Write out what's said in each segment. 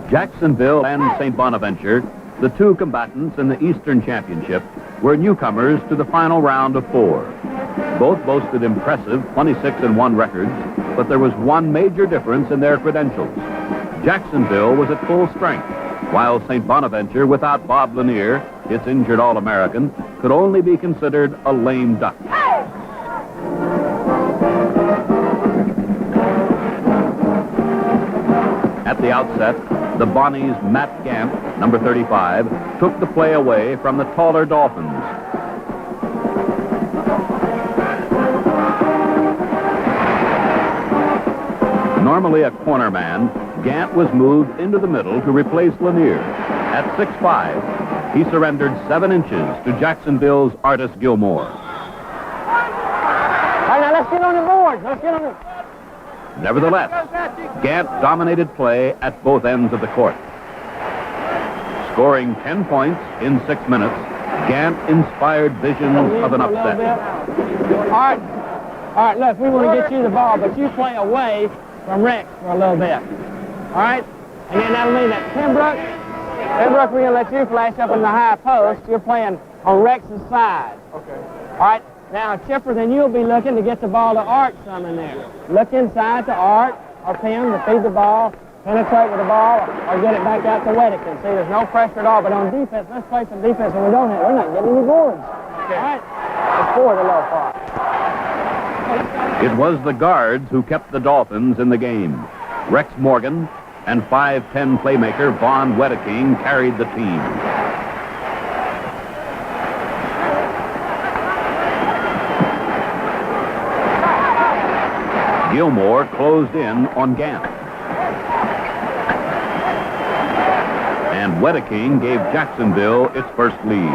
Jacksonville and St. Bonaventure, the two combatants in the Eastern Championship, were newcomers to the final round of 4. Both boasted impressive 26-1 records, but there was one major difference in their credentials. Jacksonville was at full strength, while St. Bonaventure, without Bob Lanier, its injured All-American, could only be considered a lame duck. At the outset, the Bonnies' Matt Gant, number 35, took the play away from the taller Dolphins. Normally a corner man, Gant was moved into the middle to replace Lanier. At 6'5", he surrendered 7 inches to Jacksonville's Artis Gilmore. All right, now let's get on the board. Let's get on the... Nevertheless, Gant dominated play at both ends of the court. Scoring 10 points in 6 minutes, Gant inspired visions of an upset. All right, look, we want to get you the ball, but you play away from Rex for a little bit. All right? And then that'll mean that Pembroke, we're going to let you flash up in the high post. You're playing on Rex's side. Okay. All right? Now, Chipper, then you'll be looking to get the ball to Art some in there. Look inside to Art or Pim to feed the ball, penetrate with the ball, or get it back out to Whittaker. See, there's no pressure at all. But on defense, let's play some defense, and we're not getting any boards. Okay. All right? Let's forward a little far. It was the guards who kept the Dolphins in the game. Rex Morgan and 5'10" playmaker Vaughn Wedeking carried the team. Gilmore closed in on Gant. And Wedeking gave Jacksonville its first lead.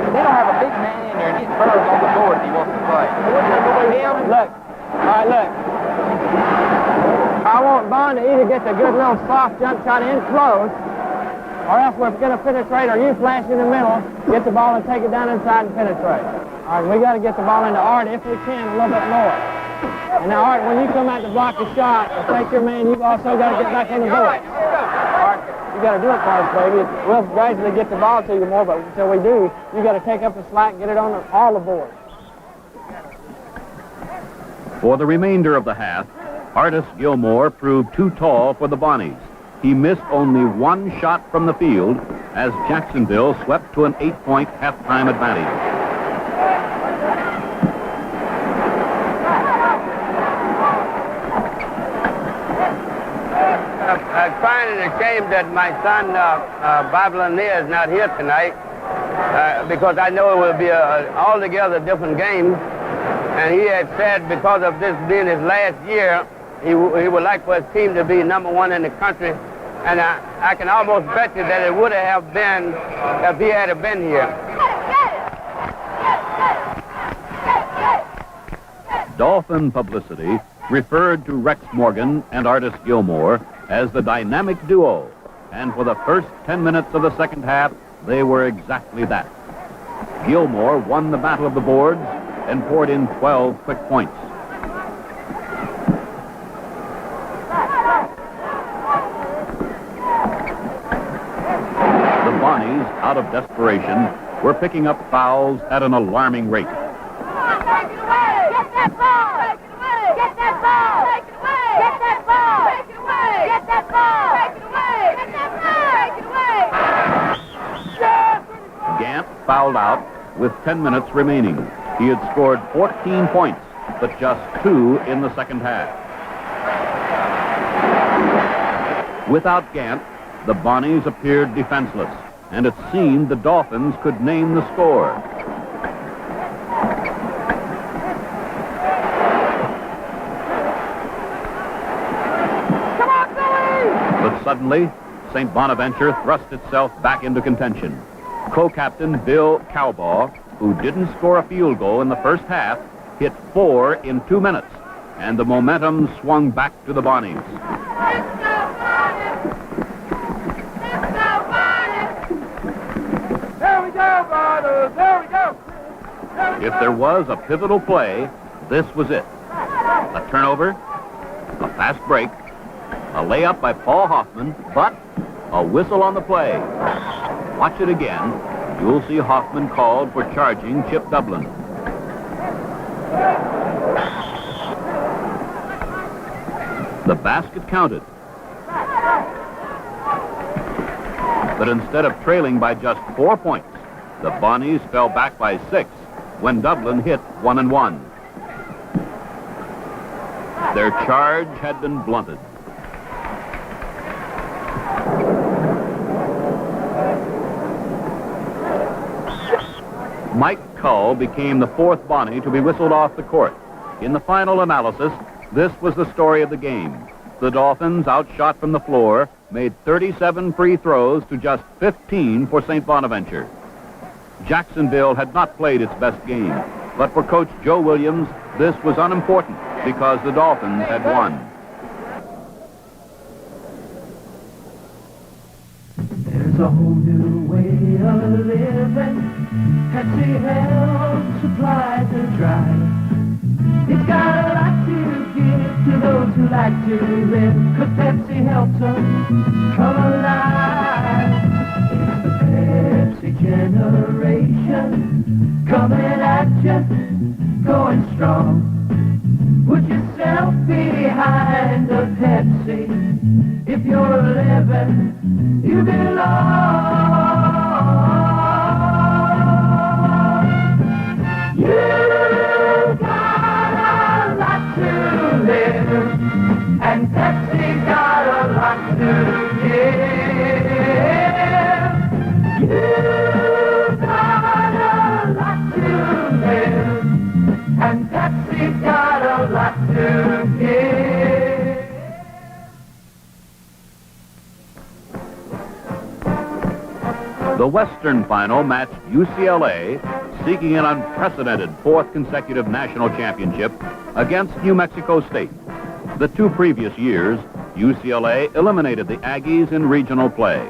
They don't have a big man in there getting birds on the board if he wants to play. Look. All right, look. I want Bond to either get the good little soft jump shot in close, or else we're going to penetrate, or you flash in the middle, get the ball and take it down inside and penetrate. All right, we got to get the ball into Art if we can a little bit more. And now, Art, when you come out to block the shot or take your man, you've also got to get back on the board. Art, you got to do it for us, baby. We'll gradually get the ball to you more, but until we do, you got to take up the slack and get it on all the boards. For the remainder of the half, Artis Gilmore proved too tall for the Bonnies. He missed only 1 shot from the field as Jacksonville swept to an 8-point halftime advantage. I find it a shame that my son, Bob Lanier, is not here tonight because I know it will be an altogether different game. And he had said because of this being his last year, he would like for his team to be #1 in the country. And I can almost bet you that it would have been if he had been here. Dolphin publicity referred to Rex Morgan and Artis Gilmore as the dynamic duo, and for the first 10 minutes of the second half, they were exactly that. Gilmore won the battle of the boards and poured in 12 quick points. The Bonnies, out of desperation, were picking up fouls at an alarming rate. Gant fouled out with 10 minutes remaining. He had scored 14 points, but just 2 in the second half. Without Gant, the Bonnies appeared defenseless, and it seemed the Dolphins could name the score. Come on, Billy! But suddenly, St. Bonaventure thrust itself back into contention. Co-captain Bill Cowbaugh, who didn't score a field goal in the first half, hit 4 in 2 minutes, and the momentum swung back to the Bonnies. There we go, Bonnies! There we go! If there was a pivotal play, this was it. A turnover, A fast break, a layup by Paul Hoffman, but a whistle on the play. Watch it again. You'll see Hoffman called for charging Chip Dublin. The basket counted. But instead of trailing by just 4 points, the Bonnies fell back by 6 when Dublin hit 1 and 1. Their charge had been blunted. Mike Cull became the 4th Bonnie to be whistled off the court. In the final analysis, this was the story of the game. The Dolphins, outshot from the floor, made 37 free throws to just 15 for St. Bonaventure. Jacksonville had not played its best game, but for Coach Joe Williams, this was unimportant because the Dolphins had won. There's a whole new way of living. Pepsi helps supply the drive. It's got a lot to give to those who like to live, 'cause Pepsi helps them come alive. It's the Pepsi generation, coming at you, going strong. Put yourself behind a Pepsi. If you're living, you belong. You've got a lot to live, and Pepsi's got a lot to give. You've got a lot to live, and Pepsi's got a lot to give. The Western Final matched UCLA, seeking an unprecedented 4th consecutive national championship, against New Mexico State. The 2 previous years, UCLA eliminated the Aggies in regional play.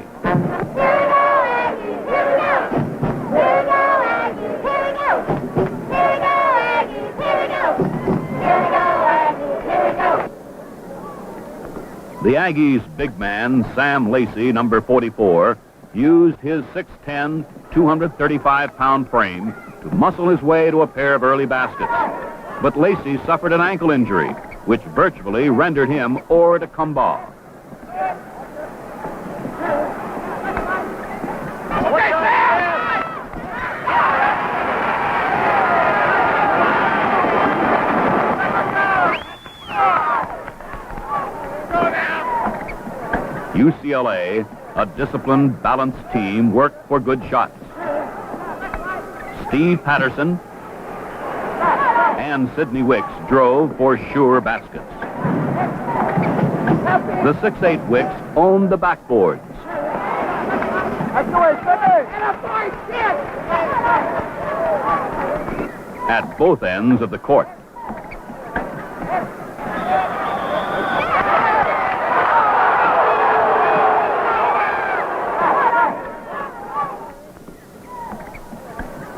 The Aggies' big man, Sam Lacey, number 44, used his 6'10", 235-pound frame to muscle his way to a pair of early baskets. But Lacey suffered an ankle injury, which virtually rendered him hors de combat. UCLA, a disciplined, balanced team, worked for good shots. Steve Patterson and Sidney Wicks drove for sure baskets. The 6'8" Wicks owned the backboards. At both ends of the court.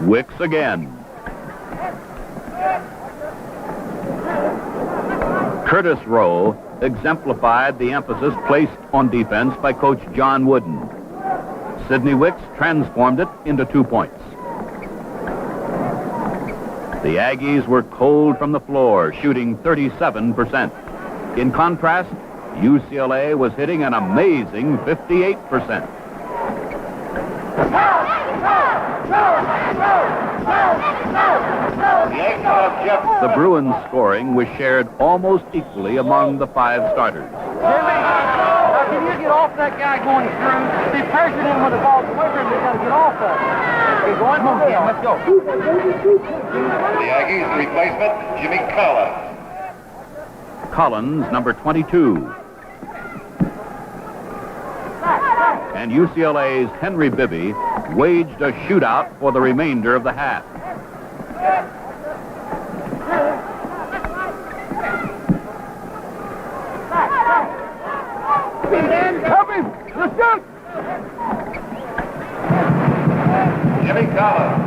Wicks again. Curtis Rowe exemplified the emphasis placed on defense by Coach John Wooden. Sidney Wicks transformed it into 2 points. The Aggies were cold from the floor, shooting 37%. In contrast, UCLA was hitting an amazing 58%. The Bruins' scoring was shared almost equally among the 5 starters. Now, can you get off that guy going through? Be pressuring him with the ball quicker, they've got to get off of it. Okay, go on, Cam, let's go. The Aggies' replacement, Jimmy Collins. Collins, number 22. And UCLA's Henry Bibby waged a shootout for the remainder of the half. Jimmy Collins.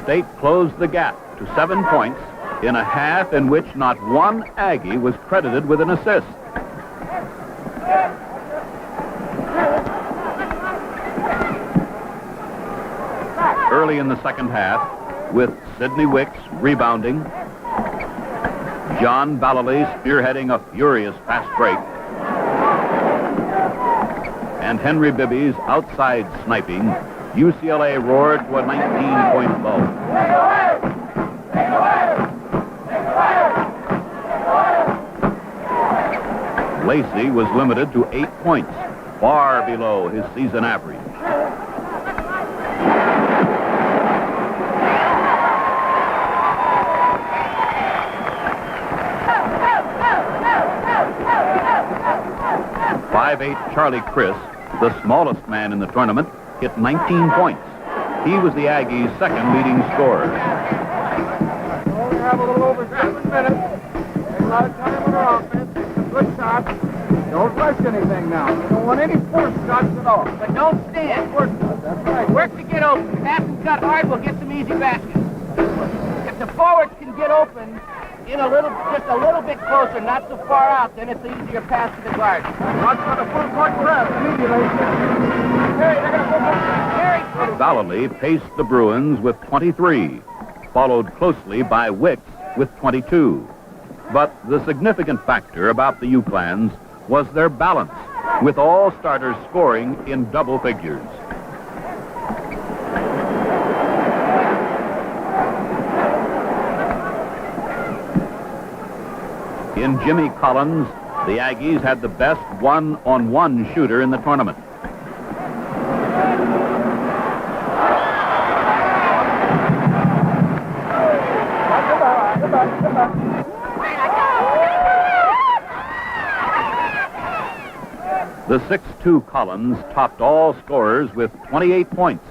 State closed the gap to 7 points in a half in which not one Aggie was credited with an assist. Early in the second half, with Sidney Wicks rebounding, John Ballily spearheading a furious fast break, and Henry Bibby's outside sniping, UCLA roared to a 19-point low. Lacey was limited to 8 points, far below his season average. Charlie Chris, the smallest man in the tournament, hit 19 points. He was the Aggies' second leading scorer. We only have a little over 7 minutes. Take a lot of time on our offense. Take some good shots. Don't rush anything now. You don't want any forced shots at all. But don't stand. That's right. Work to get open. Pass and cut hard, we'll get some easy baskets. If the forwards can get open in just a little bit closer, not so far out, then it's an easier pass to the guard. Watch for the full court press immediately. Hey, they're going to go back. Ballily paced the Bruins with 23, followed closely by Wicks with 22. But the significant factor about the UClans was their balance, with all starters scoring in double figures. In Jimmy Collins, the Aggies had the best one-on-one shooter in the tournament. The 6'2" Collins topped all scorers with 28 points.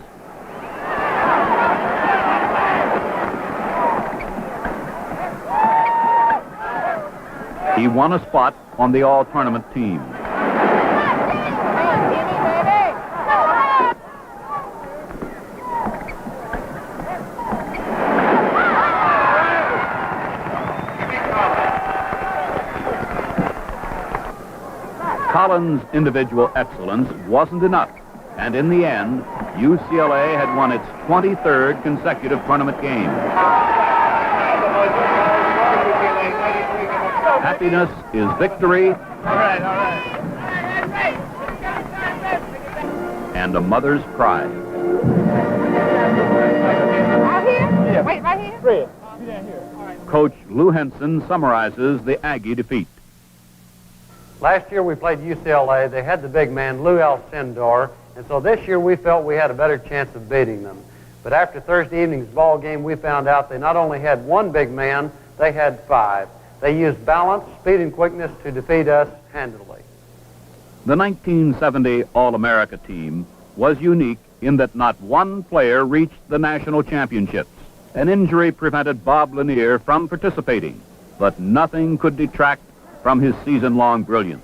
He won a spot on the all-tournament team. Collins' individual excellence wasn't enough, and in the end, UCLA had won its 23rd consecutive tournament game. Happiness is victory. All right. And a mother's pride. Out here? Yeah. Wait, right here? Fred, you down here. All right. Coach Lou Henson summarizes the Aggie defeat. Last year we played UCLA. They had the big man, Lou Alcindor, and so this year we felt we had a better chance of beating them. But after Thursday evening's ball game, we found out they not only had one big man, they had 5. They used balance, speed, and quickness to defeat us handily. The 1970 All-America team was unique in that not one player reached the national championships. An injury prevented Bob Lanier from participating, but nothing could detract from his season-long brilliance.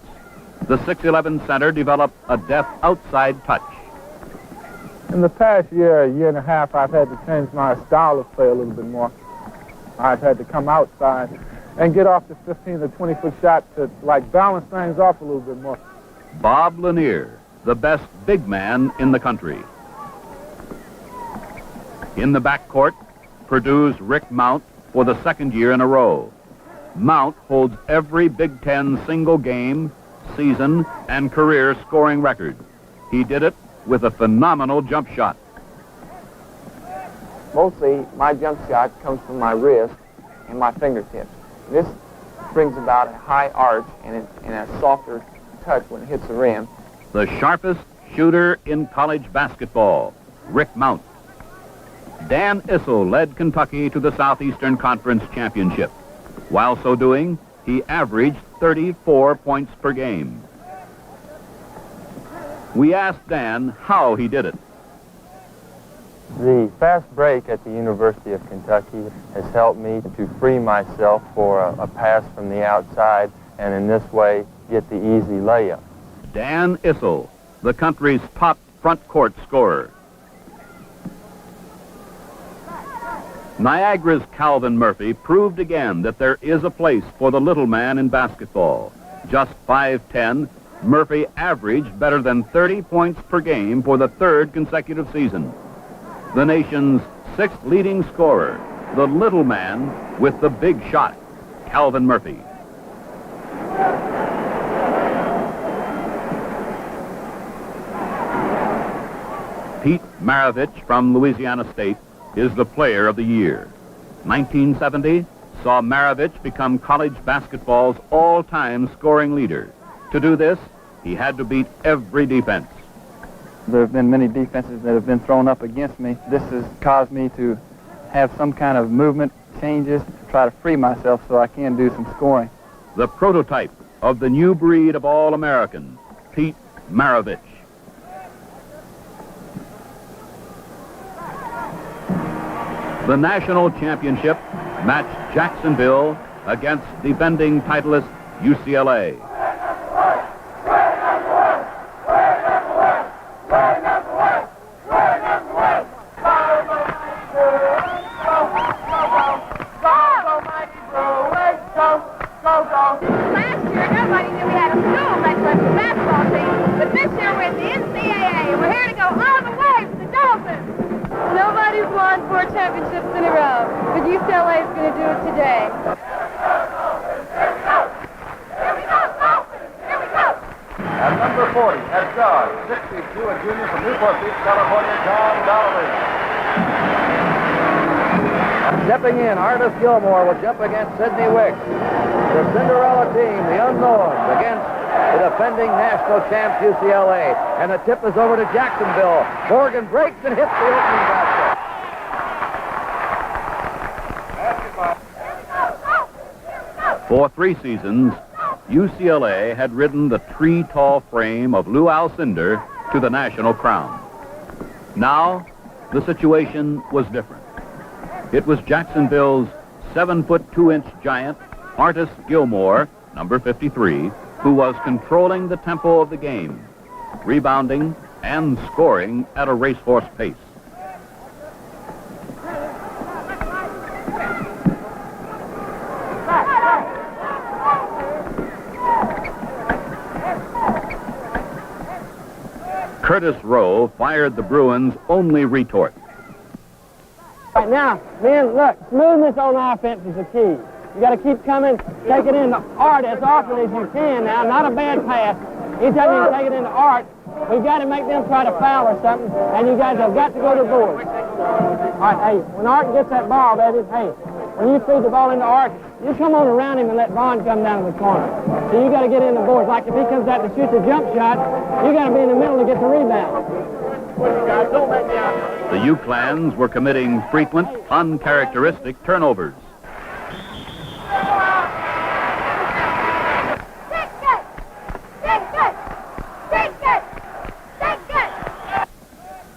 The 6'11" center developed a deft outside touch. In the past year and a half, I've had to change my style of play a little bit more. I've had to come outside and get off the 15 to 20-foot shot to, balance things off a little bit more. Bob Lanier, the best big man in the country. In the backcourt, Purdue's Rick Mount for the second year in a row. Mount holds every Big Ten single game, season, and career scoring record. He did it with a phenomenal jump shot. Mostly, my jump shot comes from my wrist and my fingertips. This brings about a high arch and a softer touch when it hits the rim. The sharpest shooter in college basketball, Rick Mount. Dan Issel led Kentucky to the Southeastern Conference Championship. While so doing, he averaged 34 points per game. We asked Dan how he did it. The fast break at the University of Kentucky has helped me to free myself for a pass from the outside and in this way get the easy layup. Dan Issel, the country's top front court scorer. Niagara's Calvin Murphy proved again that there is a place for the little man in basketball. Just 5'10", Murphy averaged better than 30 points per game for the third consecutive season. The nation's sixth leading scorer, the little man with the big shot, Calvin Murphy. Pete Maravich from Louisiana State is the player of the year. 1970 saw Maravich become college basketball's all-time scoring leader. To do this, he had to beat every defense. There have been many defenses that have been thrown up against me. This has caused me to have some kind of movement changes to try to free myself so I can do some scoring. The prototype of the new breed of All-American, Pete Maravich. The national championship matched Jacksonville against defending titleist UCLA. Last year, nobody knew we had a school that was a basketball team, but this year we're in the NCAA, and we're here to go all the way for the Dolphins. Nobody's won 4 championships in a row, but UCLA is going to do it today. Here we go, Dolphins! Here we go! And number 40 has guard, 6'2", a junior from Newport Beach, California, John Donnelly. Stepping in, Artis Gilmore will jump against Sidney Wicks. The Cinderella team, the unknowns, against the defending national champs UCLA. And the tip is over to Jacksonville. Morgan breaks and hits the opening basket. For 3 seasons, UCLA had ridden the tree-tall frame of Lou Alcindor to the national crown. Now, the situation was different. It was Jacksonville's 7'2" giant, Artis Gilmore, number 53, who was controlling the tempo of the game, rebounding and scoring at a racehorse pace. Curtis Rowe fired the Bruins' only retort. Right now, men, look, smoothness on offense is the key. You got to keep coming, take it into Art as often as you can now. Not a bad pass. Anytime you can take it into Art, we've got to make them try to foul or something, and you guys have got to go to the board. All right, hey, when Art gets that ball, baby, hey, when you feed the ball into Art, you come on around him and let Vaughn come down to the corner. So you got to get in the boards. Like if he comes out to shoot the jump shot, you got to be in the middle to get the rebound. The U-Clans were committing frequent, uncharacteristic turnovers.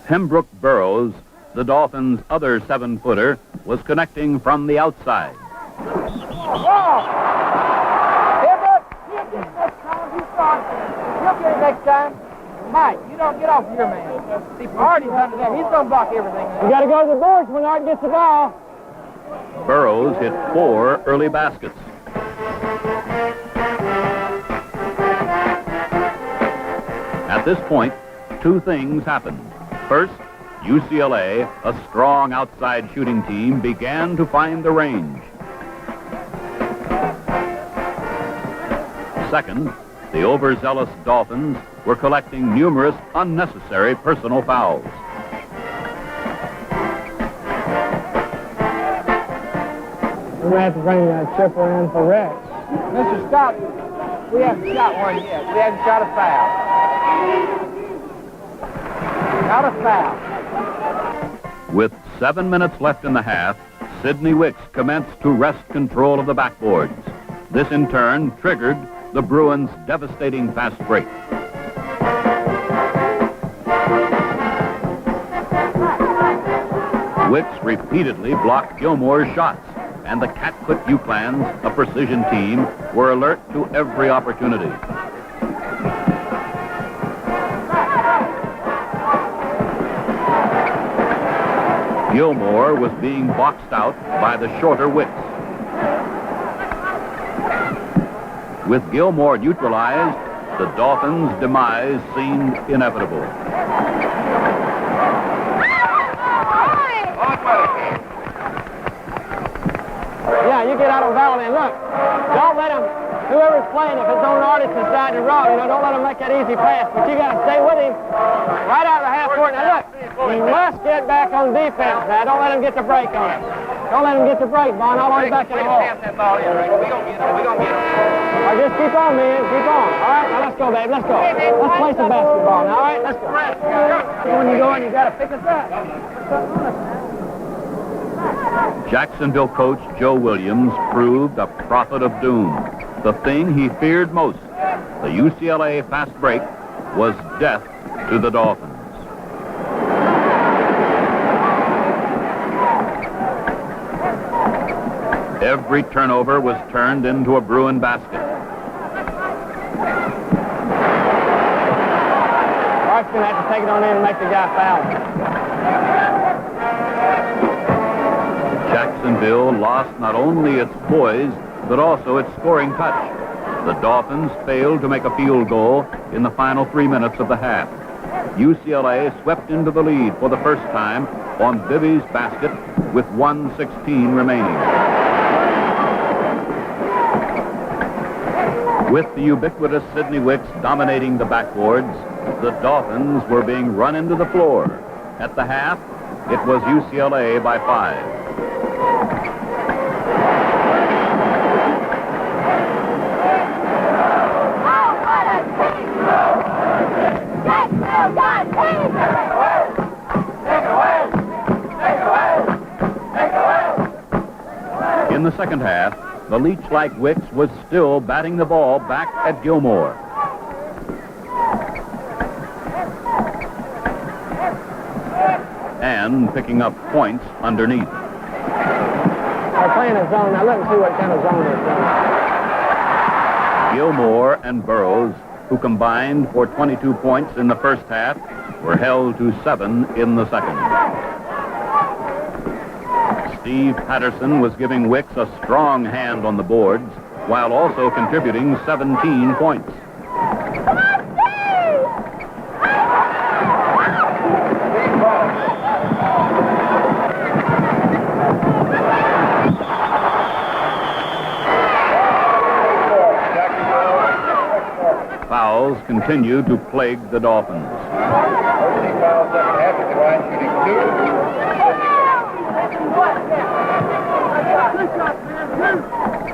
Pembroke Burrows, the Dolphins' other 7-footer, was connecting from the outside. You'll get it next time. Mike, you don't get off your man. See, Artie's under there. He's going to block everything. You got to go to the boards when Art gets the ball. Burrows hit 4 early baskets. At this point, 2 things happened. First, UCLA, a strong outside shooting team, began to find the range. Second, the overzealous Dolphins were collecting numerous unnecessary personal fouls. We might have to bring Chipper in for Rex. Mr. Scott, we haven't shot one yet. We haven't shot a foul. Not a foul. With 7 minutes left in the half, Sidney Wicks commenced to wrest control of the backboards. This, in turn, triggered the Bruins' devastating fast break. Wicks repeatedly blocked Gilmore's shots, and the Catfoot U-Clans, a precision team, were alert to every opportunity. Gilmore was being boxed out by the shorter Wicks. With Gilmore neutralized, the Dolphins' demise seemed inevitable. Yeah, you get out of Valley and look. Don't let him, whoever's playing, if it's on Artist's side to rock, don't let him make that easy pass. But you got to stay with him right out of the half court. Now look, he must get back on defense now. Don't let him get the break on it. Don't let him get the break, Vaughn, all the way back in the hole. We're going to get him. All right, just keep on, man. Keep on. All right, now let's go, babe. Let's go. Let's play some basketball now. All right, let's go. When you go in, you got to pick us up. Jacksonville coach Joe Williams proved a prophet of doom. The thing he feared most, the UCLA fast break, was death to the Dolphins. Every turnover was turned into a Bruin basket. Art's going to have to take it on in and make the guy foul. Jacksonville lost not only its poise, but also its scoring touch. The Dolphins failed to make a field goal in the final 3 minutes of the half. UCLA swept into the lead for the first time on Bibby's basket with 1:16 remaining. With the ubiquitous Sidney Wicks dominating the backboards, the Dolphins were being run into the floor. At the half, it was UCLA by 5. In the second half, the leech-like Wicks was still batting the ball back at Gilmore. And picking up points underneath. They're playing a zone. Now look and see what kind of zone they're playing. Gilmore and Burroughs, who combined for 22 points in the first half, were held to 7 in the second. Steve Patterson was giving Wicks a strong hand on the boards, while also contributing 17 points. Fouls continued to plague the Dolphins.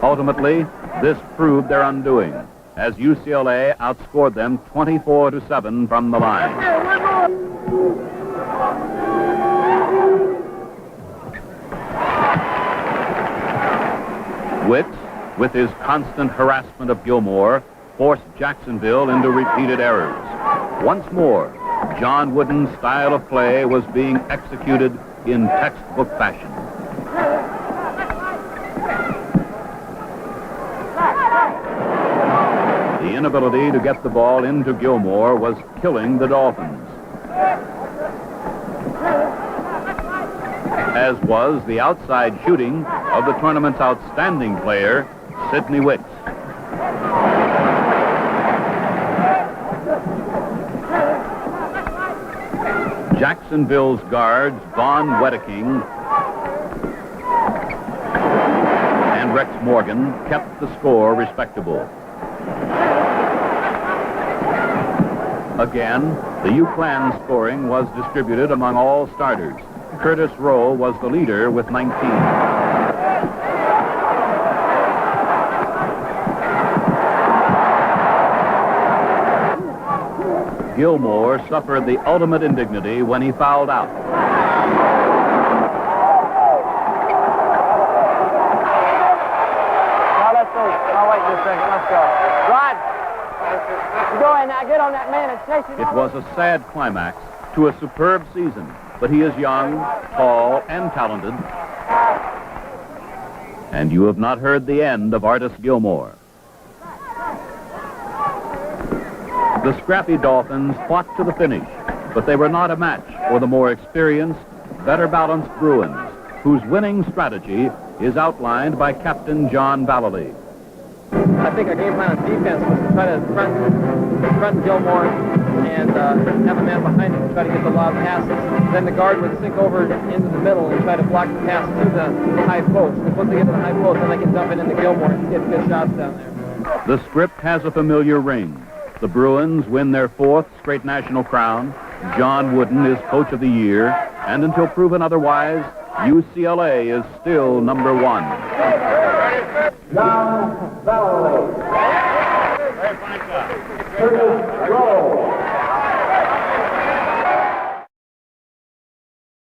Ultimately, this proved their undoing, as UCLA outscored them 24-7 from the line. Wicks, with his constant harassment of Gilmore, forced Jacksonville into repeated errors. Once more, John Wooden's style of play was being executed in textbook fashion. The inability to get the ball into Gilmore was killing the Dolphins, as was the outside shooting of the tournament's outstanding player, Sidney Wicks. Jacksonville's guards, Von Wedeking and Rex Morgan, kept the score respectable. Again, the UCLan scoring was distributed among all starters. Curtis Rowe was the leader with 19. Gilmore suffered the ultimate indignity when he fouled out. Now let's see. Oh, wait just a second. Let's go. Rod, you go in now. Get on that man and chase him. It was a sad climax to a superb season, but he is young, tall, and talented. And you have not heard the end of Artis Gilmore. The scrappy Dolphins fought to the finish, but they were not a match for the more experienced, better balanced Bruins, whose winning strategy is outlined by Captain John Vallely. I think our game plan on defense was to try to front Gilmore and have a man behind him to try to get the lob passes. Then the guard would sink over into the middle and try to block the pass to the high post. And once they get to the high post, then they can dump it into Gilmore and get good shots down there. The script has a familiar ring. The Bruins win their 4th straight national crown. John Wooden is Coach of the Year. And until proven otherwise, UCLA is still number 1. John Vallely.